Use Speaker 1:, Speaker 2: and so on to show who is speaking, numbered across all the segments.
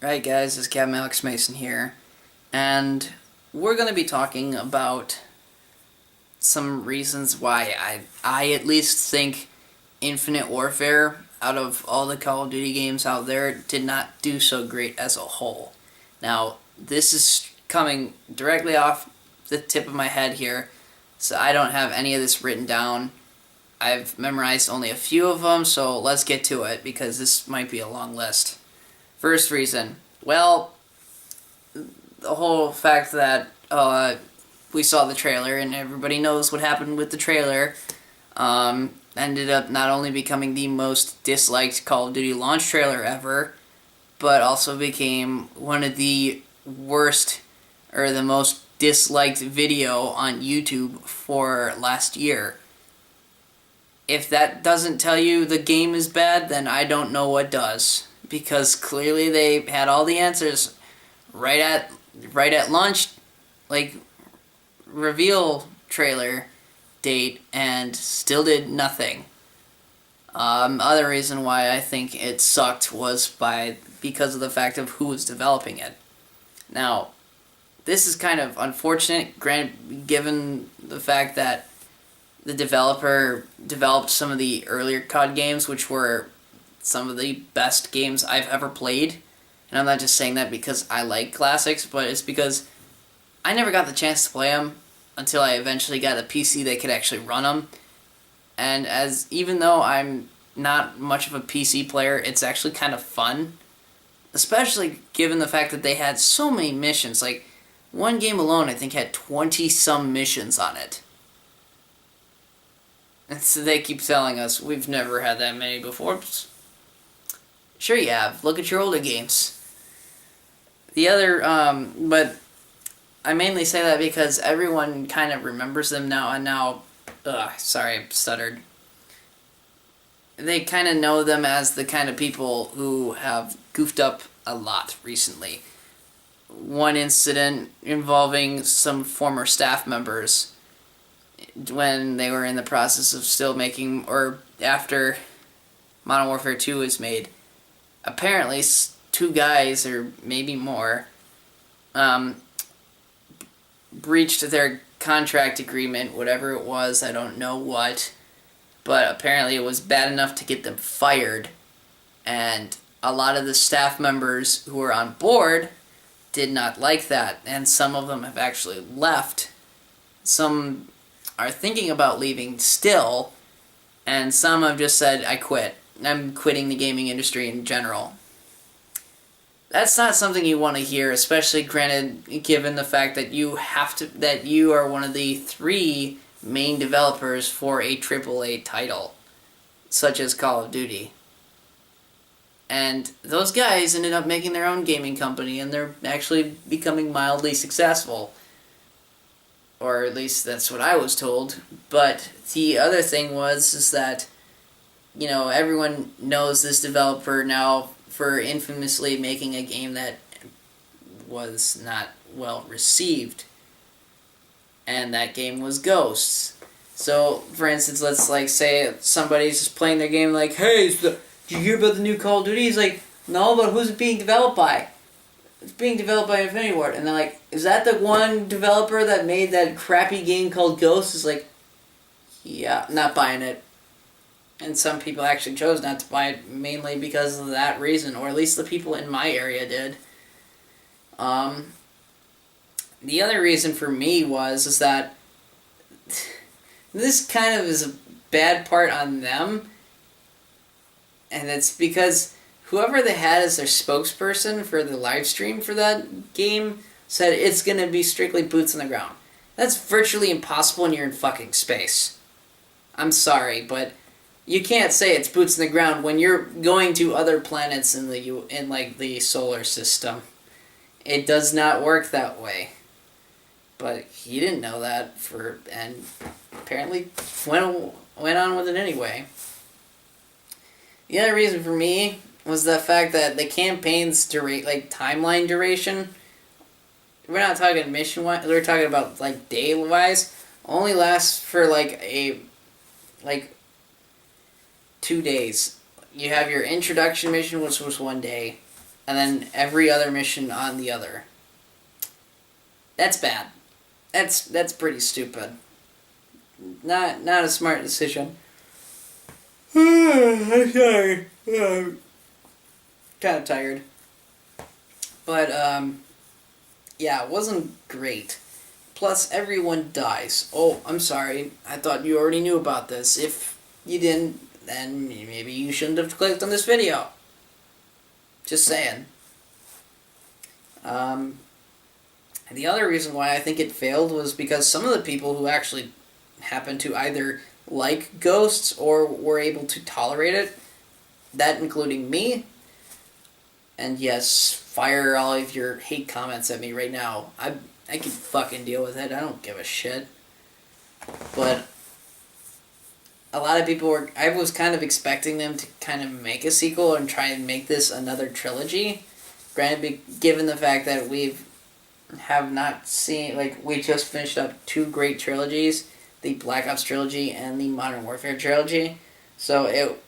Speaker 1: Right, guys, it's Captain Alex Mason here, and we're going to be talking about some reasons why I at least think Infinite Warfare, out of all the Call of Duty games out there, did not do so great as a whole. Now, this is coming directly off the tip of my head here, so I don't have any of this written down. I've memorized only a few of them, so let's get to it, because this might be a long list. First reason, well, the whole fact that we saw the trailer and everybody knows what happened with the trailer ended up not only becoming the most disliked Call of Duty launch trailer ever, but also became one of the worst or the most disliked video on YouTube for last year. If that doesn't tell you the game is bad, then I don't know what does. Because clearly they had all the answers right at launch, like reveal trailer date, and still did nothing. Other reason why I think it sucked was because of the fact of who was developing it. Now, this is kind of unfortunate, given the fact that the developer developed some of the earlier COD games, which were some of the best games I've ever played. And I'm not just saying that because I like classics, but it's because I never got the chance to play them until I eventually got a PC that could actually run them. And even though I'm not much of a PC player, it's actually kind of fun. Especially given the fact that they had so many missions. Like, one game alone, I think, had 20-some missions on it. And so they keep telling us, we've never had that many before. Sure you have. Look at your older games. But I mainly say that because everyone kind of remembers them now, and now, sorry, I stuttered. They kind of know them as the kind of people who have goofed up a lot recently. One incident involving some former staff members when they were in the process of still making, or after Modern Warfare 2 was made. Apparently, two guys, or maybe more, breached their contract agreement, whatever it was, I don't know what, but apparently it was bad enough to get them fired, and a lot of the staff members who were on board did not like that, and some of them have actually left. Some are thinking about leaving still, and some have just said, I quit. I'm quitting the gaming industry in general. That's not something you want to hear, especially given the fact that you are one of the 3 main developers for a AAA title, such as Call of Duty. And those guys ended up making their own gaming company, and they're actually becoming mildly successful. Or at least that's what I was told. But the other thing is that, everyone knows this developer now for infamously making a game that was not well received. And that game was Ghosts. So, for instance, let's say somebody's just playing their game like, hey, did you hear about the new Call of Duty? He's like, no, but who's it being developed by? It's being developed by Infinity Ward. And they're like, is that the one developer that made that crappy game called Ghosts? It's like, yeah, not buying it. And some people actually chose not to buy it mainly because of that reason, or at least the people in my area did. The other reason for me is that this kind of is a bad part on them, and it's because whoever they had as their spokesperson for the live stream for that game said it's going to be strictly boots on the ground. That's virtually impossible when you're in fucking space. I'm sorry, but you can't say it's boots on the ground when you're going to other planets in the solar system. It does not work that way. But he didn't know that and apparently went on with it anyway. The other reason for me was the fact that the campaign's timeline duration, we're not talking mission-wise, we're talking about day-wise, only lasts for 2 days. You have your introduction mission, which was 1 day. and then every other mission on the other. That's bad. That's pretty stupid. Not a smart decision. I'm sorry. Kind of tired. But yeah, it wasn't great. Plus, everyone dies. Oh, I'm sorry. I thought you already knew about this. If you didn't, then maybe you shouldn't have clicked on this video. Just saying. The other reason why I think it failed was because some of the people who actually happened to either like ghosts or were able to tolerate it, that including me, and yes, fire all of your hate comments at me right now. I can fucking deal with it. I don't give a shit. But a lot of people were... I was kind of expecting them to kind of make a sequel and try and make this another trilogy. Granted, given the fact that have not seen... Like, we just finished up 2 great trilogies. The Black Ops trilogy and the Modern Warfare trilogy. So it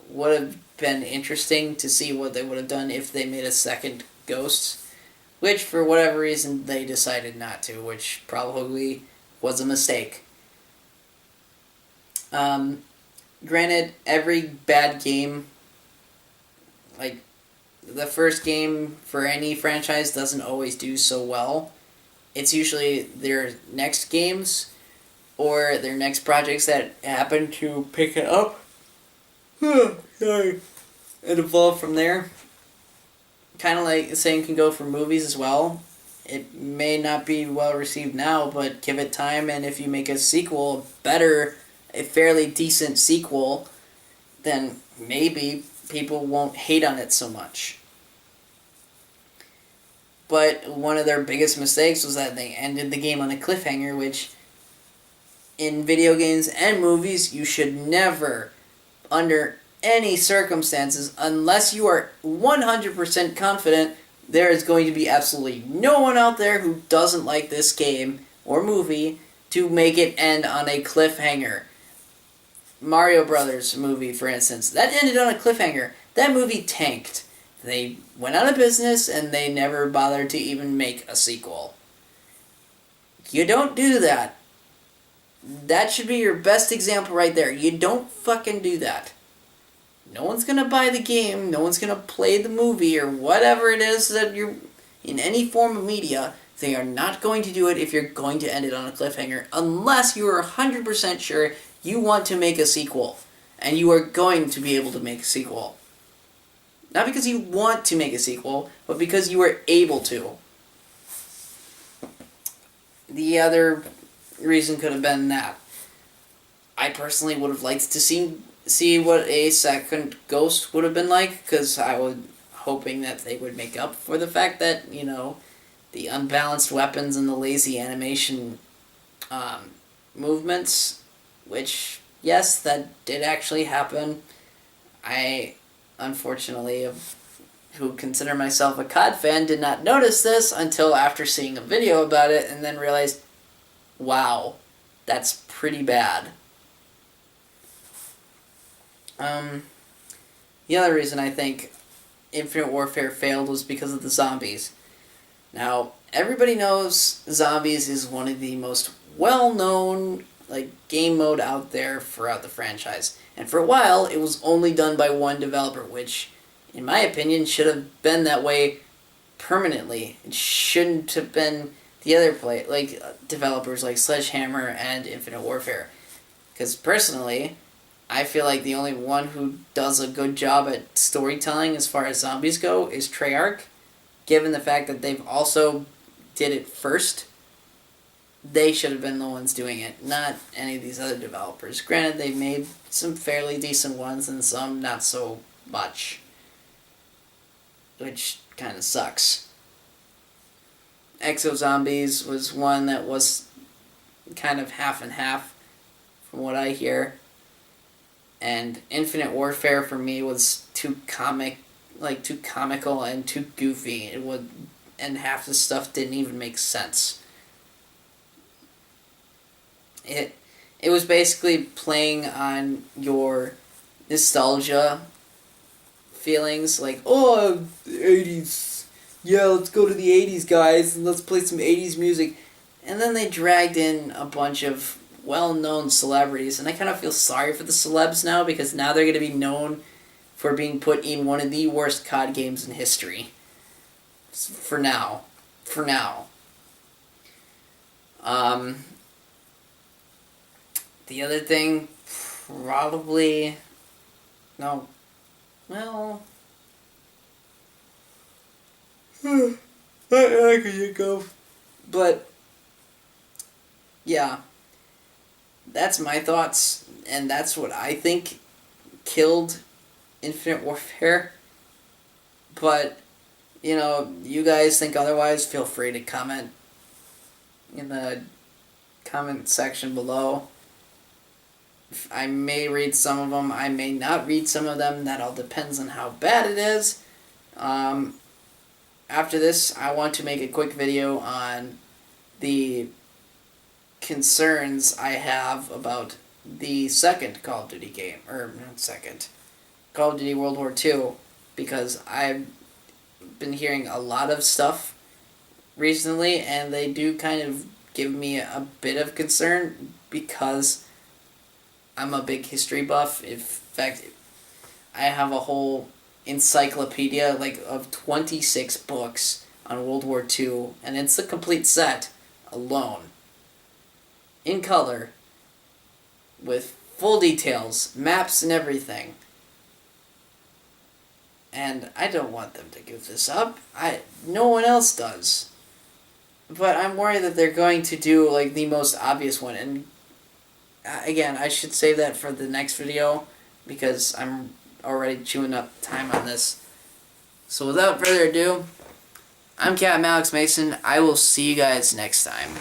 Speaker 1: would have been interesting to see what they would have done if they made a second Ghosts, which for whatever reason they decided not to, which probably was a mistake. Granted, every bad game, like the first game for any franchise doesn't always do so well. It's usually their next games or their next projects that happen to pick it up. Sorry. And evolve from there. Kind of like the same can go for movies as well. It may not be well received now, but give it time, and if you make a sequel, a fairly decent sequel, then maybe people won't hate on it so much. But one of their biggest mistakes was that they ended the game on a cliffhanger, which in video games and movies, you should never, under any circumstances, unless you are 100% confident there is going to be absolutely no one out there who doesn't like this game or movie, to make it end on a cliffhanger. Mario Brothers movie, for instance, that ended on a cliffhanger. That movie tanked. They went out of business and they never bothered to even make a sequel. You don't do that. That should be your best example right there. You don't fucking do that. No one's gonna buy the game, no one's gonna play the movie, or whatever it is that you're... In any form of media, they are not going to do it if you're going to end it on a cliffhanger, unless you are 100% sure you want to make a sequel. And you are going to be able to make a sequel. Not because you want to make a sequel, but because you are able to. The other reason could have been that I personally would have liked to see what a second Ghost would have been like, because I was hoping that they would make up for the fact that, you know, the unbalanced weapons and the lazy animation movements, which, yes, that did actually happen. I, unfortunately, who consider myself a COD fan, did not notice this until after seeing a video about it, and then realized, wow, that's pretty bad. The other reason I think Infinite Warfare failed was because of the zombies. Now, everybody knows zombies is one of the most well-known game mode out there throughout the franchise. And for a while, it was only done by one developer, which, in my opinion, should have been that way permanently. It shouldn't have been the other developers like Sledgehammer and Infinite Warfare. Because personally, I feel like the only one who does a good job at storytelling as far as zombies go is Treyarch. Given the fact that they've also did it first, they should have been the ones doing it, not any of these other developers. Granted, they've made some fairly decent ones and some not so much, which kind of sucks. Exo Zombies was one that was kind of half and half, from what I hear. And Infinite Warfare for me was too comical and too goofy. And half the stuff didn't even make sense. It was basically playing on your nostalgia feelings, like, oh, the 80s. Yeah, let's go to the 80s, guys, and let's play some 80s music. And then they dragged in a bunch of well-known celebrities, and I kind of feel sorry for the celebs now, because now they're going to be known for being put in one of the worst COD games in history. For now. For now. The other thing, probably... No. Well... I could think of. But... yeah. That's my thoughts, and that's what I think killed Infinite Warfare. But, you know, you guys think otherwise, feel free to comment in the comment section below. I may read some of them, I may not read some of them, that all depends on how bad it is. After this, I want to make a quick video on the concerns I have about the second Call of Duty game, or not second, Call of Duty World War II, because I've been hearing a lot of stuff recently, and they do kind of give me a bit of concern, because I'm a big history buff. In fact, I have a whole encyclopedia, like, of 26 books on World War II, and it's a complete set alone, in color, with full details, maps and everything. And I don't want them to give this up. No one else does. But I'm worried that they're going to do, like, the most obvious one. And, again, I should save that for the next video, because I'm already chewing up time on this. So without further ado, I'm Captain Alex Mason. I will see you guys next time.